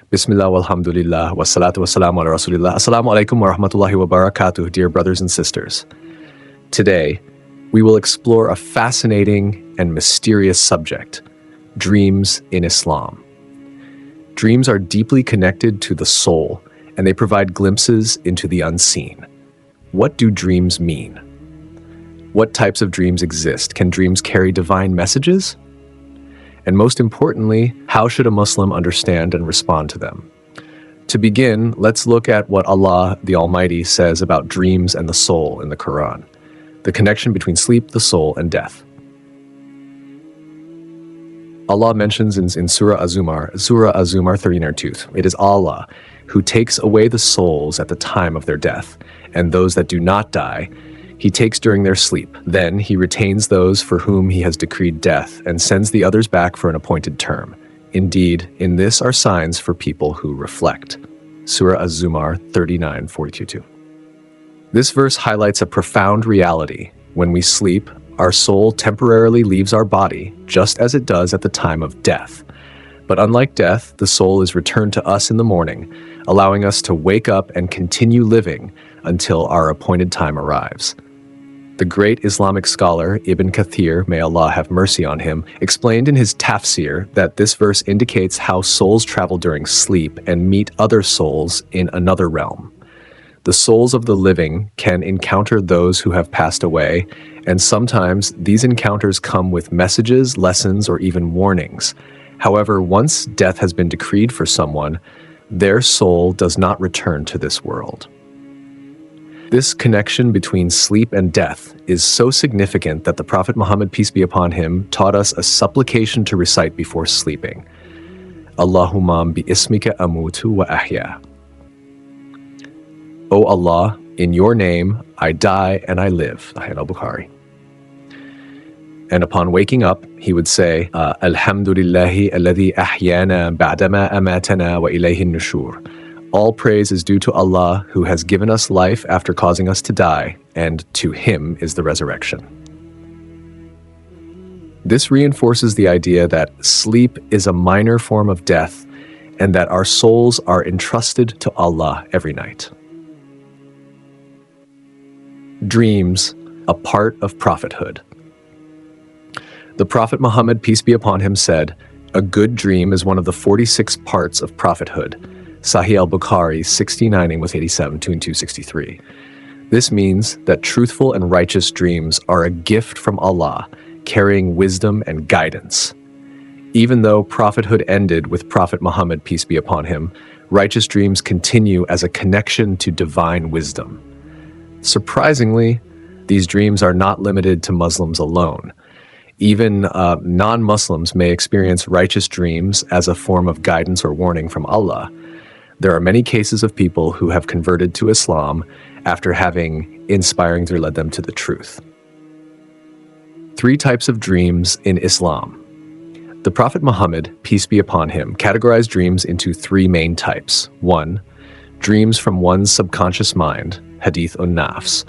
Bismillah walhamdulillah wassalatu wassalamu ala rasulillah. Assalamu alaikum wa rahmatullahi wa barakatuh, dear brothers and sisters. Today, we will explore a fascinating and mysterious subject, dreams in Islam. Dreams are deeply connected to the soul, and they provide glimpses into the unseen. What do dreams mean? What types of dreams exist? Can dreams carry divine messages? And most importantly, how should a Muslim understand and respond to them? To begin, let's look at what Allah the Almighty says about dreams and the soul in the Quran, the connection between sleep, the soul, and death. Allah mentions in Surah Az-Zumar 39:2, it is Allah who takes away the souls at the time of their death, and those that do not die, He takes during their sleep. Then He retains those for whom He has decreed death and sends the others back for an appointed term. Indeed, in this are signs for people who reflect. Surah Az-Zumar 39:42. This verse highlights a profound reality. When we sleep, our soul temporarily leaves our body, just as it does at the time of death. But unlike death, the soul is returned to us in the morning, allowing us to wake up and continue living until our appointed time arrives. The great Islamic scholar Ibn Kathir, may Allah have mercy on him, explained in his tafsir that this verse indicates how souls travel during sleep and meet other souls in another realm. The souls of the living can encounter those who have passed away, and sometimes these encounters come with messages, lessons, or even warnings. However, once death has been decreed for someone, their soul does not return to this world. This connection between sleep and death is so significant that the Prophet Muhammad, peace be upon him, taught us a supplication to recite before sleeping. Allahumma bi ismika amutu wa ahya. O Allah, in your name I die and I live. Sahih al-Bukhari. And upon waking up, he would say, Alhamdulillahi alladhi ahyana ba'dama amatana wa ilayhi nushur. All praise is due to Allah, who has given us life after causing us to die, and to Him is the resurrection. This reinforces the idea that sleep is a minor form of death, and that our souls are entrusted to Allah every night. Dreams, a part of prophethood. The Prophet Muhammad, peace be upon him, said, "A good dream is one of the 46 parts of prophethood." Sahih al-Bukhari 69:87 to 263. This means that truthful and righteous dreams are a gift from Allah, carrying wisdom and guidance. Even though prophethood ended with Prophet Muhammad, peace be upon him, righteous dreams continue as a connection to divine wisdom. Surprisingly, these dreams are not limited to Muslims alone. Even non-Muslims may experience righteous dreams as a form of guidance or warning from Allah. There are many cases of people who have converted to Islam after having inspiringly led them to the truth. 3 types of dreams in Islam. The Prophet Muhammad, peace be upon him, categorized dreams into 3 main types. 1. Dreams from one's subconscious mind, Hadith un-Nafs.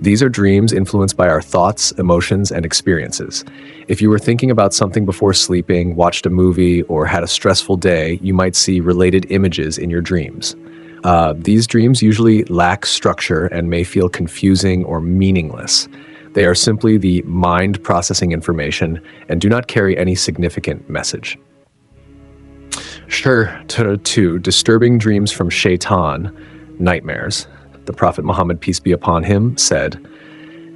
These are dreams influenced by our thoughts, emotions, and experiences. If you were thinking about something before sleeping, watched a movie, or had a stressful day, you might see related images in your dreams. These dreams usually lack structure and may feel confusing or meaningless. They are simply the mind processing information and do not carry any significant message. 2. Disturbing dreams from Shaytan, nightmares. The Prophet Muhammad, peace be upon him, said,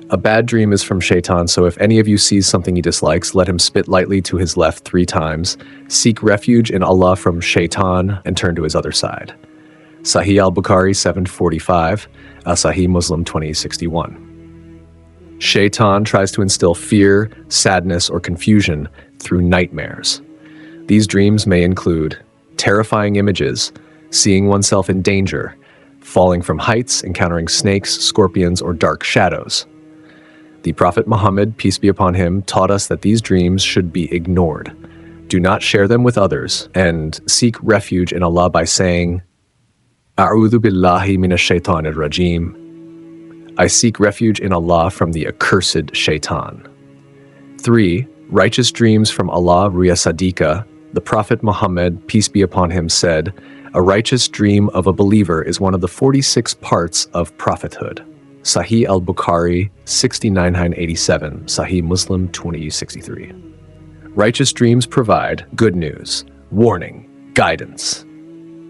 "A bad dream is from Shaytan, so if any of you sees something he dislikes, let him spit lightly to his left 3 times, seek refuge in Allah from Shaytan, and turn to his other side." Sahih al-Bukhari 7:45, Sahih Muslim 20:61. Shaytan tries to instill fear, sadness, or confusion through nightmares. These dreams may include terrifying images, seeing oneself in danger, falling from heights, encountering snakes, scorpions, or dark shadows. The Prophet Muhammad, peace be upon him, taught us that these dreams should be ignored. Do not share them with others, and seek refuge in Allah by saying, A'udhu billahi minash shaitanir rajim. I seek refuge in Allah from the accursed Shaytan. 3. Righteous dreams from Allah, Ruya Sadiqa. The Prophet Muhammad, peace be upon him, said, "A righteous dream of a believer is one of the 46 parts of prophethood." Sahih al-Bukhari 6987, Sahih Muslim 2063. Righteous dreams provide good news, warning, guidance.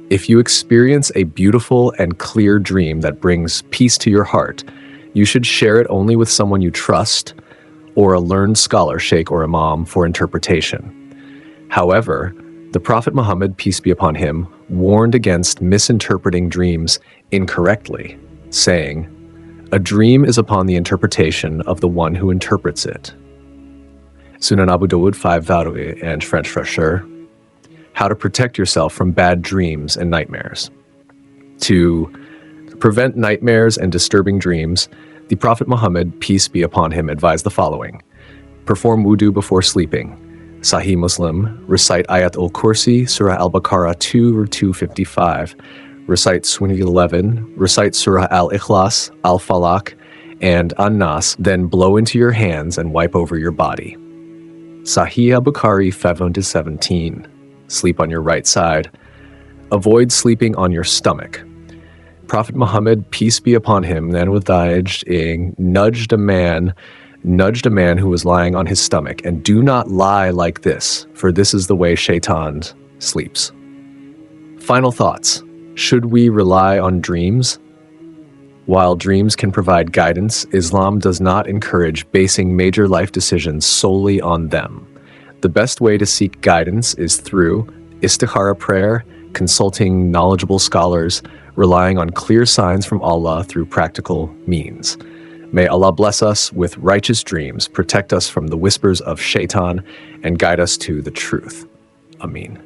If you experience a beautiful and clear dream that brings peace to your heart, you should share it only with someone you trust or a learned scholar, sheikh or imam, for interpretation. However, the Prophet Muhammad, peace be upon him, warned against misinterpreting dreams incorrectly, saying, "A dream is upon the interpretation of the one who interprets it." Sunan Abu Dawud 5 Varui and French Fresher. How to protect yourself from bad dreams and nightmares. To prevent nightmares and disturbing dreams, the Prophet Muhammad, peace be upon him, advised the following. Perform wudu before sleeping. Sahih Muslim, recite Ayat al-Kursi, Surah al-Baqarah 2 or 255, recite Surah 11, recite Surah al-Ikhlas, al-Falaq, and An-Nas, then blow into your hands and wipe over your body. Sahih al-Bukhari 517, sleep on your right side. Avoid sleeping on your stomach. Prophet Muhammad, peace be upon him, then nudged a man who was lying on his stomach, and do not lie like this, for this is the way Shaytan sleeps. Final thoughts. Should we rely on dreams? While dreams can provide guidance, Islam does not encourage basing major life decisions solely on them. The best way to seek guidance is through istikhara prayer, consulting knowledgeable scholars, relying on clear signs from Allah through practical means. May Allah bless us with righteous dreams, protect us from the whispers of Shaytan, and guide us to the truth. Ameen.